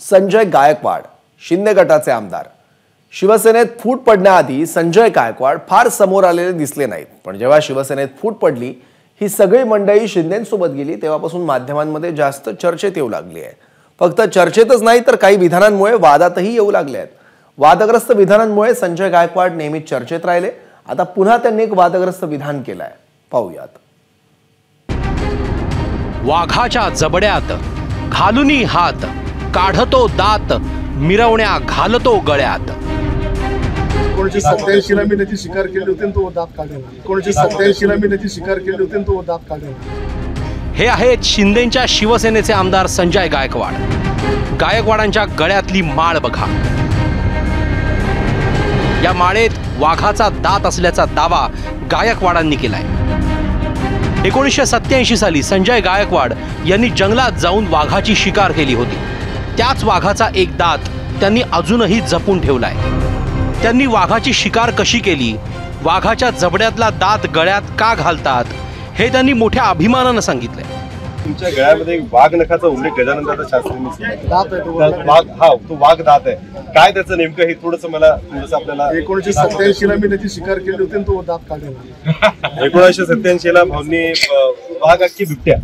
संजय गायकवाड शिंदे गटाचे आमदार। शिवसेनेत फूट पडण्याआधी संजय गायकवाड फार समोर आलेले दिसले नाहीत, पण जेव्हा शिवसेनेत फूट पडली ही सगळी मंडळी शिंदेंसोबत गेली तेव्हापासून माध्यमांमध्ये जास्त चर्चेत येऊ लागली आहे। फक्त चर्चेतच नाही तर काही विधानांमुळे वादातही येऊ लागले आहेत। वादग्रस्त विधानांमुळे संजय गायकवाड नेहमी चर्चेत राहिले। आता पुन्हा त्यांनी एक वादग्रस्त विधान केलंय, पाहूयात। वाघाच्या जबड्यात घालुनी हात काढतो दात मिरवण्या घालतो गळ्यात। 1987 ला मी त्याची शिकार केली होती तो दात काढला। 1987 ला मी त्याची शिकार केली होती तो दात काढला। हे आहेत शिंदेंच्या शिवसेनेचे आमदार संजय गायकवाड। गायकवाडांच्या गळ्यातली माळ बघा। या माळेत वाघाचा दात असल्याचा दावा गायकवाडांनी केलाय। 1987 साली संजय गायकवाड यांनी जंगलात जाऊन वाघाची शिकार केली होती। त्याच वाघाचा एक दात त्यांनी अजूनही जपून ठेवलाय। त्यांनी वाघाची शिकार कशी केली, वाघाच्या जबड्यातला दात गळ्यात का घालतात हे त्यांनी मोठ्या अभिमानाने सांगितलंय। तुमच्या गळ्यामध्ये वाघ नखाचा उल्लेख गजानन दादा शास्त्रींनी दात आहे तो वाघ, हा तो वाघ दात आहे। काय त्याचं नेमकं हे थोडंसं मला आपल्याला 1987 ला मी त्याची शिकार केली होती तो दात काढला। 1987 ला भाऊंनी वाघ की बिबट्या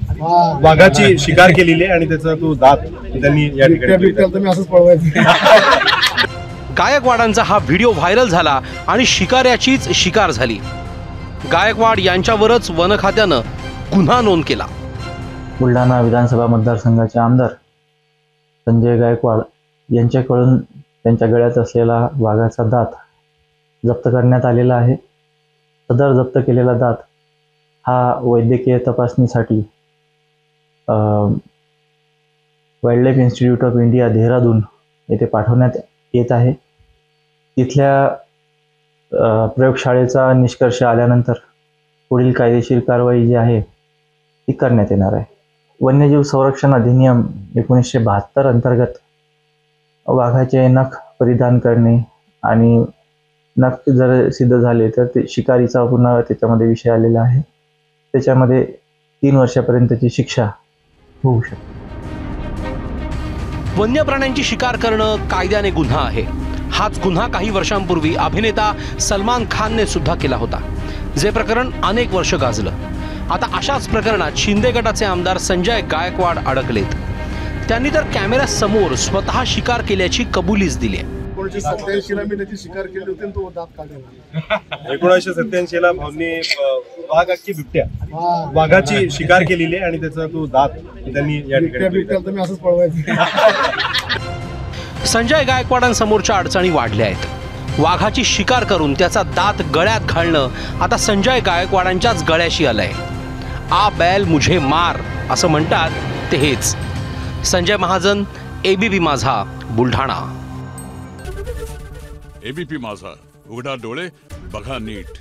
वाघाची शिकार केलेली आहे आणि त्याचा तो दात त्यांनी या ठिकाणी असंच पळवायचं। गायकवाडांचा हा व्हिडिओ व्हायरल झाला आणि शिकाऱ्याचीच शिकार झाली। गायकवाड यांच्यावरच वन खात्यानं गुन्हा नोंद केला। बुलढाणा विधानसभा मतदारसंघाचे आमदार संजय गायकवाड यांच्याकडून त्यांच्या गळ्यात असलेला वाघाचा दात जप्त करण्यात आलेला आहे। सदर जप्त केलेला दात हा वैद्यकीय तपासणीसाठी wildlife institute of India Dehradun येथे पाठवण्यात येत आहे। तिथल्या प्रयोगशाळेचा निष्कर्ष आल्यानंतर पुढील कायदेशीर कारवाई जी आहे ती करण्यात येणार आहे। वन्यजीव संरक्षण अधिनियम 1972 अंतर्गत वाघाचे नख परिधान करणे आणि नख जर सिद्ध झाले तर ते शिकारीचा पुन्हा त्याच्यामध्ये विषय आलेला आहे। त्याच्यामध्ये 3 वर्षापर्यंतची शिक्षा होऊ शकते। वन्य प्राण्यांची शिकार करणं कायद्याने गुन्हा आहे। हाच गुन्हा काही वर्षांपूर्वी अभिनेता सलमान खानने सुद्धा केला होता, जे प्रकरण अनेक वर्ष गाजलं। आता अशाच प्रकरणात शिंदे गटाचे आमदार संजय गायकवाड अडकलेत। त्यांनी तर कॅमेऱ्यासमोर स्वतः शिकार केल्याची कबुलीच दिली आहे। 1987 ला मी त्याची शिकार केली होती तो दात काढला। 1987 ला भाऊंनी वाघ की बिबट्या वाघाची शिकार केलेली आहे आणि त्याचा तो दात त्यांनी या ठिकाणी असंच पळवायचं। संजय गायकवाडांसमोरच्या अडचणी वाढल्या आहेत। वाघाची शिकार करून त्याचा दात गळ्यात घालणं आता संजय गायकवाडांच्याच गळ्याशी आलंय। आ बैल मुझे मार असं म्हणतात ते हेच। संजय महाजन, एबीपी माझा, बुलढाणा। एबीपी माझा, उघडा डोळे बघा नीट।